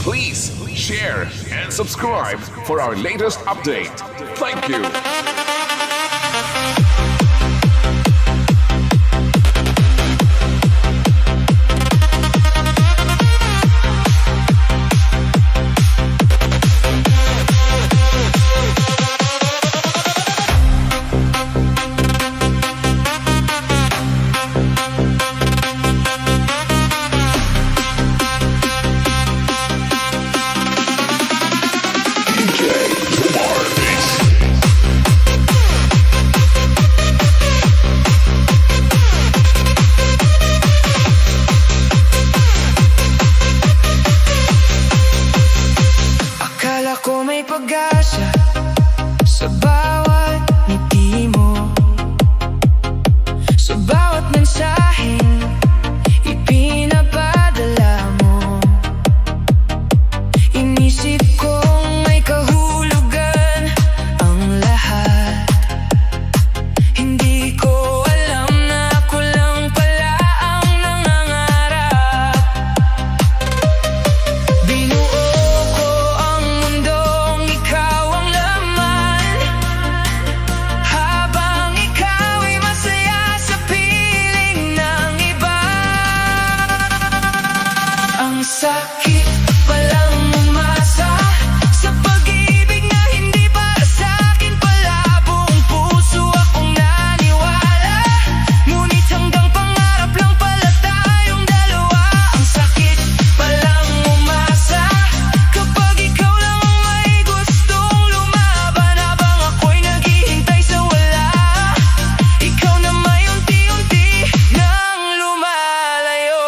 Please share and subscribe for our latest update. Thank you. Akala ko may pag-asa sa bawat ngiti mo, sa bawat mensaheng ipinapadala mo. Inisip kong may kahulugan ang lahat. Hindi ko alam na ako lang pala ang nangangarap. Binuo ko ang mundong ikaw ang laman, habang ikaw ay masaya sa piling ng iba. Ang sakit palang umasa sa pag-ibig na hindi para sa'kin pala. Buong puso akong naniwala, ngunit hanggang pangarap lang pala tayong dalawa. Ang sakit palang umasa kapag ikaw lang ang may gustong lumaban, habang ako'y naghihintay sa wala. Ikaw na may unti-unti nang lumalayo.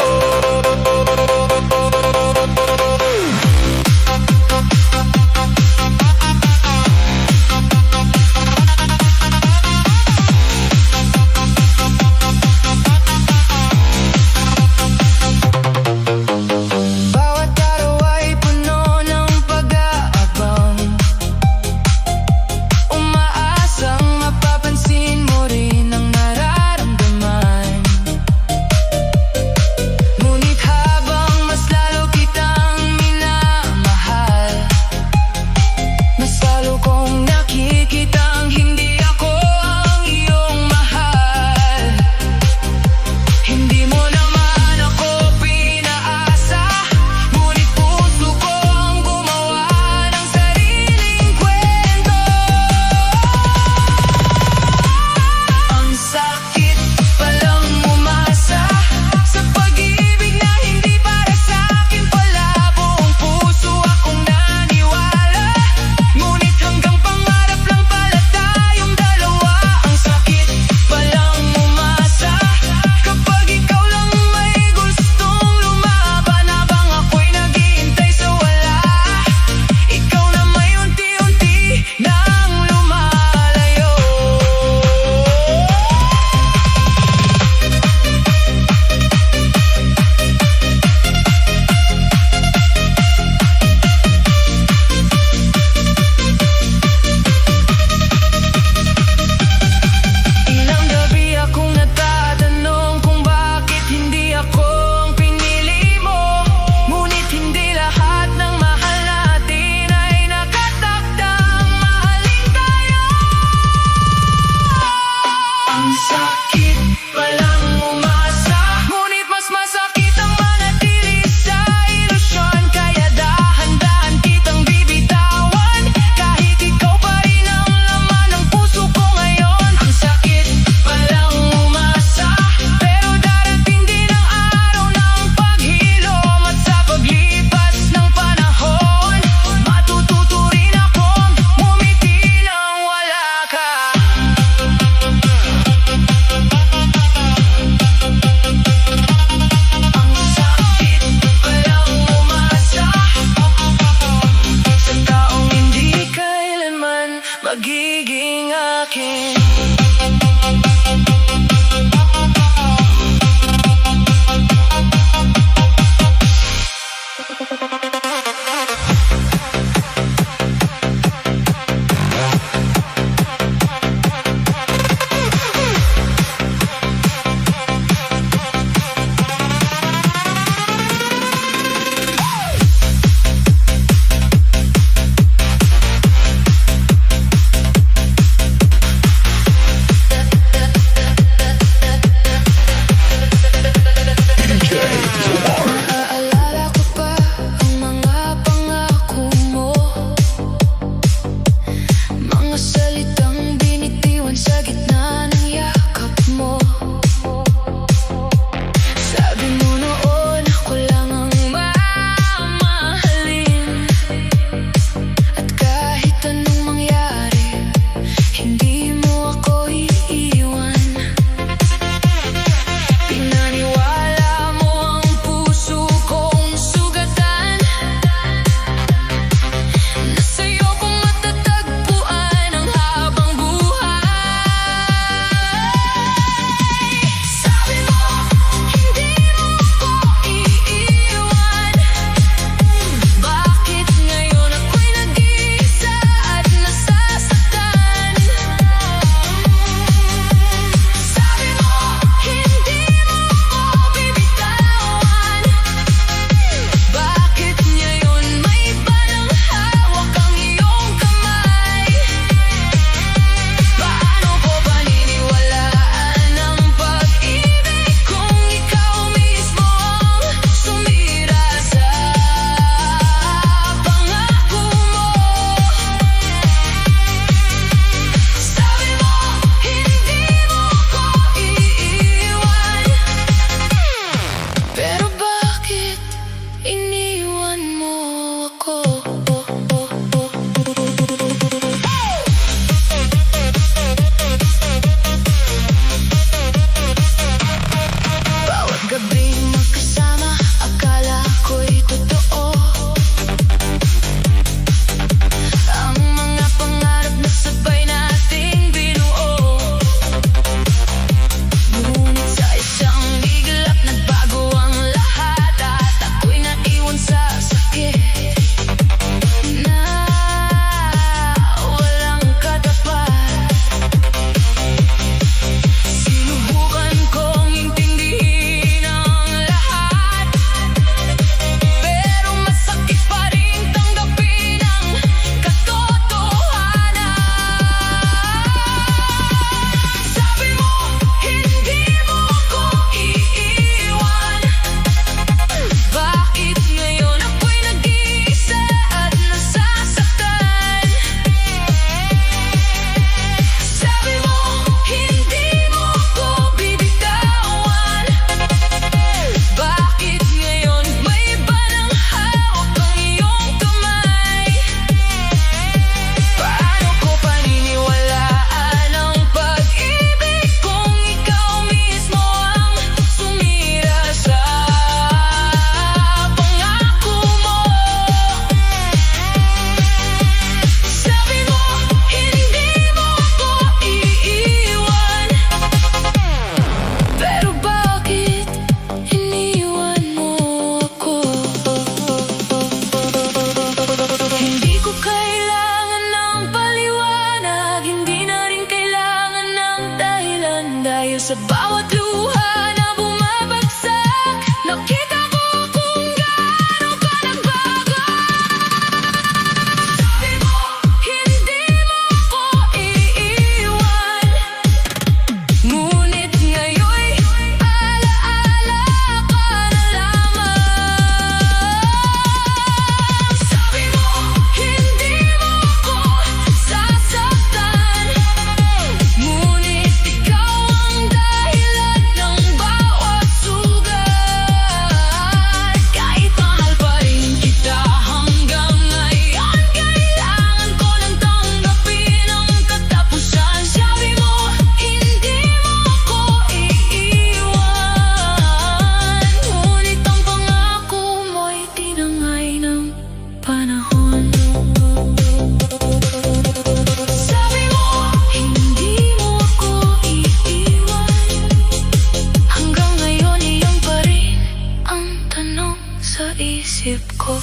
isip ko.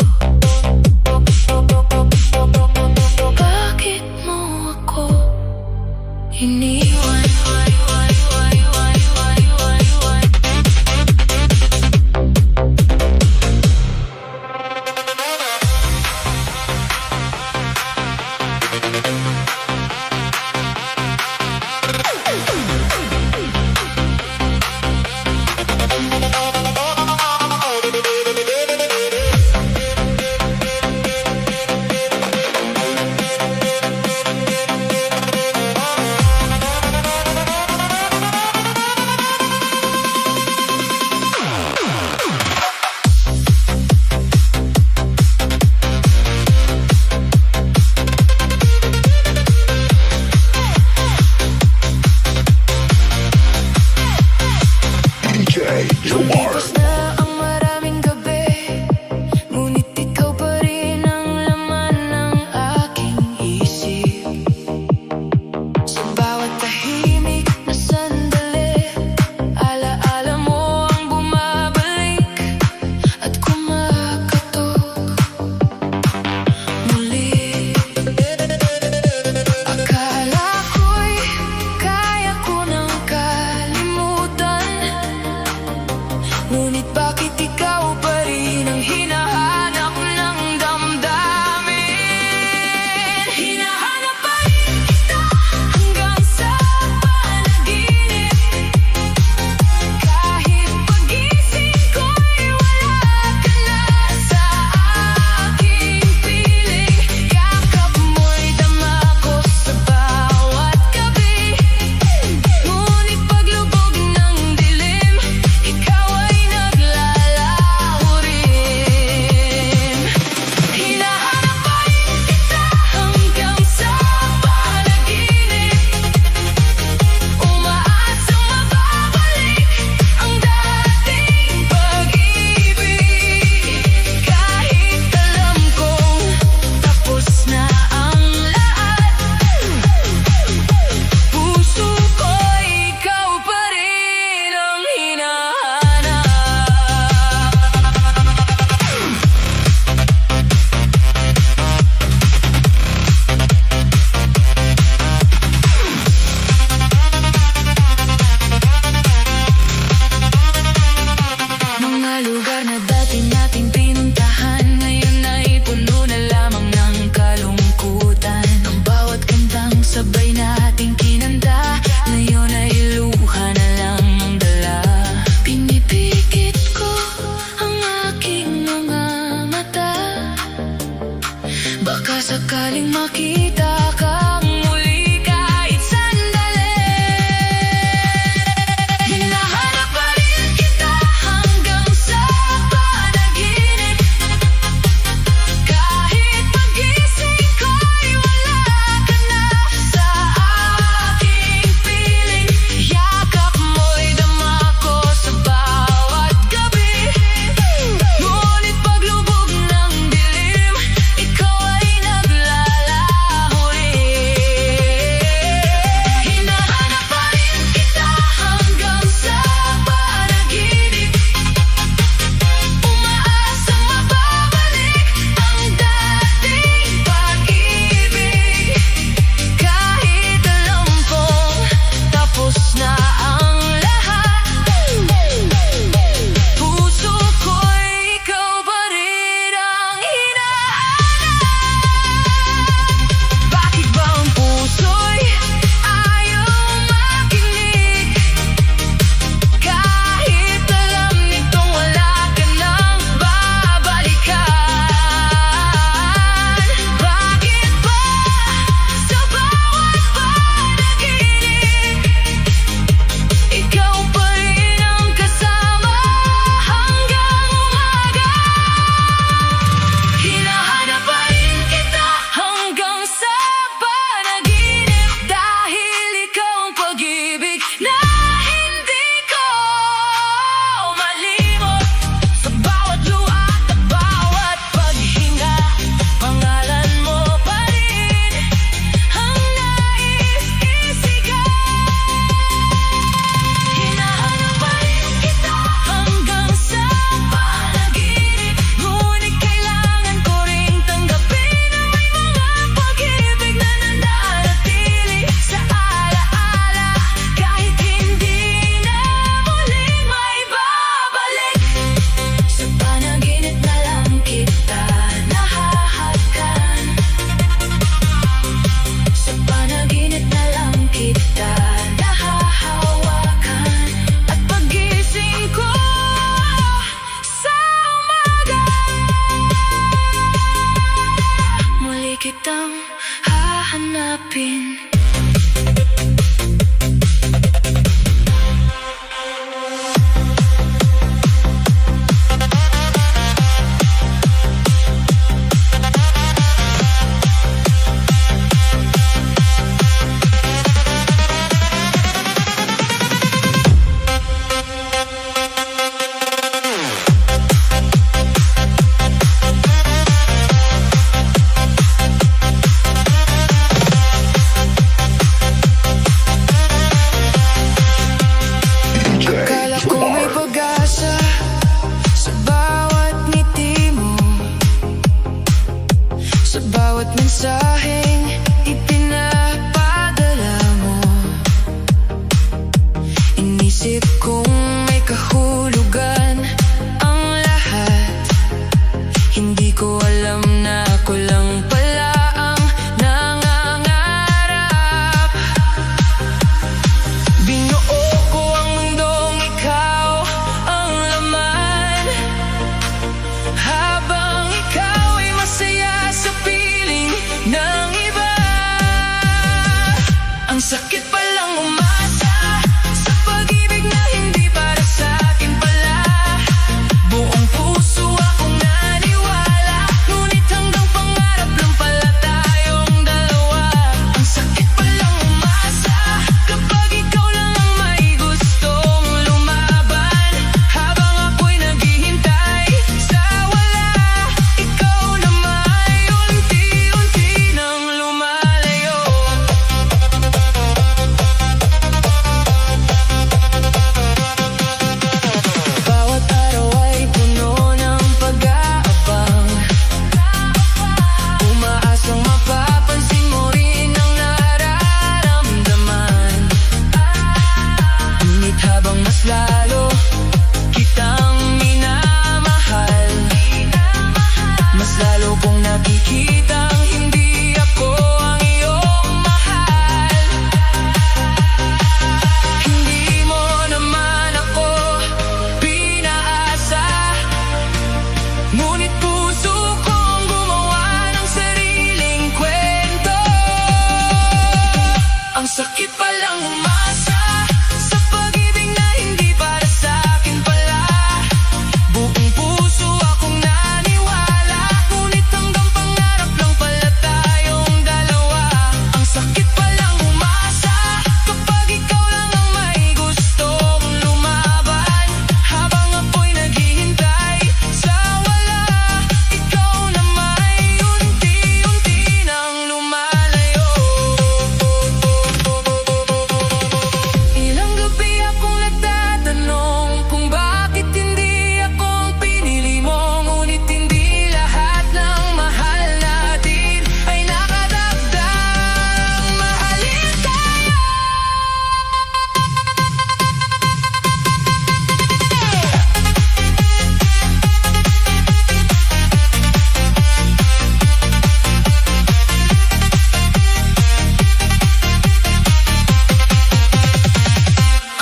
Bakit mo ako iniwan? Jomar. Na ang maraming gabi, ngunit ikaw pa rin ang laman ng aking isip. Sa bawat tahimik na sandali, alaala mo ang bumabalik at kumakatok muli. Akala ko'y kaya ko nang kalimutan, ngunit bakit ikaw pa rin ang hinahanap ng damdamin? Hinahanap pa rin kita hanggang sa panaginip. Kahit pagising ko'y wala ka na sa aking piling. Yakap mo'y dama ko sa bawat gabi, ngunit paglubog ng dilim, ikaw ay naglalaho rin. Hinahanap pa rin kita hanggang sa panaginip. Umaasang mababalik ang dating pag-ibig. Kahit alam kong tapos na ang lahat, puso ko'y ikaw pa rin ang hinahanap. Mga lugar na dati nating pinuntahan, ngayon ay puno na lamang ng kalungkutan. Ang bawat kantang sabay nating kinanta, ngayon ay luha na lang ang dala. Pinipikit ko ang aking mga mata, baka sakaling makita kang muli kahit sandali. Hinahanap pa rin kita hanggang sa panaginip. Kahit pagising ko'y wala ka na sa aking piling. Yakap mo'y dama ko sa bawat gabi, ngunit paglubog ng dilim, ikaw ay naglalaho rin. mensaheng ipinapadala mo. Inisip kong may kahulugan ang lahat. Hindi ko alam na ako lang pala ang nangangarap. Binuo ko ang mundong ikaw ang laman, habang ikaw ay masaya sa piling ng iba. Ang sakit palang umasa sa pag-ibig na hindi para sa akin pala. Buong puso akong naniwala, ngunit hanggang pangarap lang pala tayong dalawa. Ang sakit palang umasa kapag ikaw lang ang may gustong lumaban, habang ako'y naghihintay sa wala. Ikaw naman unti-unti nang lumalayo. Bawat araw ay puno ng pag-aabang, umaasang mapapansin mo rin ang nararamdaman. Ngunit habang mas lalo kitang minamahal, mas lalo kong nakikitang hindi ako ang iyong mahal. Hindi mo naman ako pinaasa, ngunit puso kong gumawa ng sariling kwento. Ang sakit palang umasa sa pag-ibig na hindi para sa akin pala. Buong puso akong naniwala, ngunit hanggang pangarap lang pala tayong dalawa. Ang sakit palang umasa kapag ikaw lang ang may gustong lumaban, habang ako'y naghihintay sa wala. Ikaw naman unti-unti nang lumalayo. Ilang gabi akong nagtatanong kung bakit hindi ako ang pinili mo, ngunit hindi lahat ng mahal natin ay nakadagdag mahalin tayo.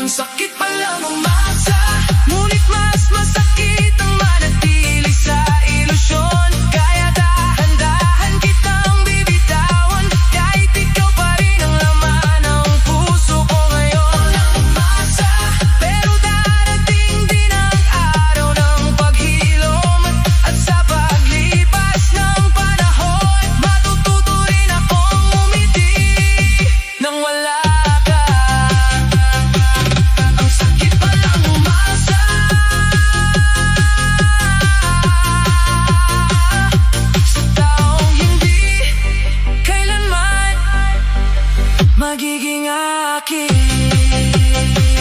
Ang sakit palang umasa, ngunit mas masakit ang manatili sa ilusyon. Kaya dahan-dahan kitang bibitawan, kahit ikaw pa rin ang laman ng puso ko ngayon. Walang umasa, pero darating din ang araw ng paghilom, at sa paglipas ng panahon, matututo rin akong umiti nang wala ka. Ang sakit palang umasa sa taong hindi kailanman magiging akin.